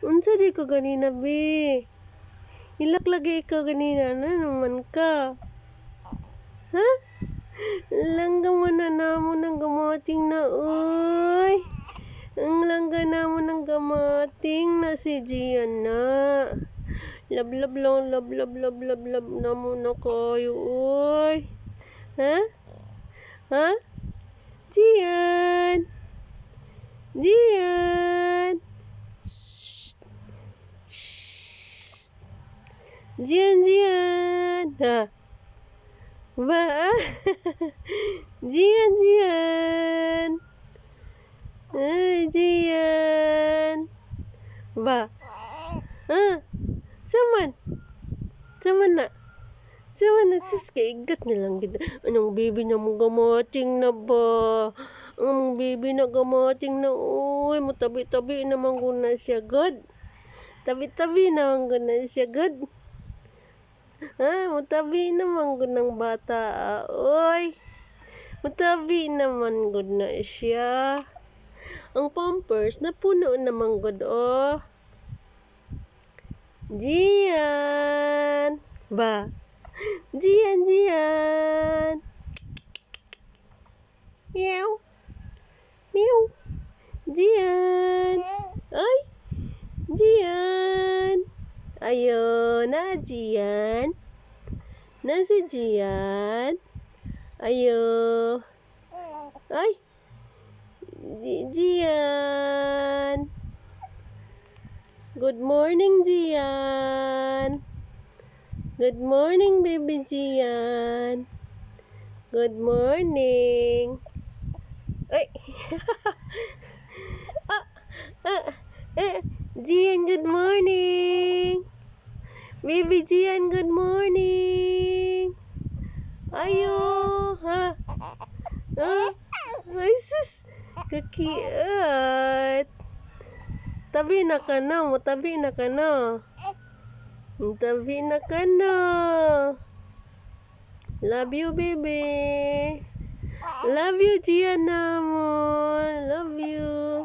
Unsa di ko ganina, be? Ilak lagi ikaw ganina na naman ka. Ha? Langga mo na namo ng gamating na, uy. Ang langga namo ng gamating na si Gianna. Lablab lang, lablab namo na kayo, uy. Ha? Ha? Gian! Gian! Shh! Shh! Gian! Ha? Ba? Gian! Ay, Gian! Ba? Ha? Saman? Saman na? Saman na sis kaigat na lang gid. Anong baby na mo gamating na ba? Ang baby na gamating na, uy, mo tabi-tabi naman guna siya god. Tabi-tabi naman guna siya god. Ha, mo tabi naman gunang bata, uy. Mo tabi naman guna siya. Ang pampers na puno naman god, oh. Gian! Ba? Gian! Meow! Meow! Gian! Ay! Gian! Ayo, na Gian! Na si Gian! Ayo! Ay! Gian! Good morning, Gian! Good morning, baby Gian! Good morning! Ay! Gian, good morning! Baby Gian, good morning! Ayo! Ha? Ha? Ay, sus! Kakiat! Tabi na ka na, mo tabi na ka na. Tabi na ka na. Love you, baby. Love you, Gianna mo. Love you.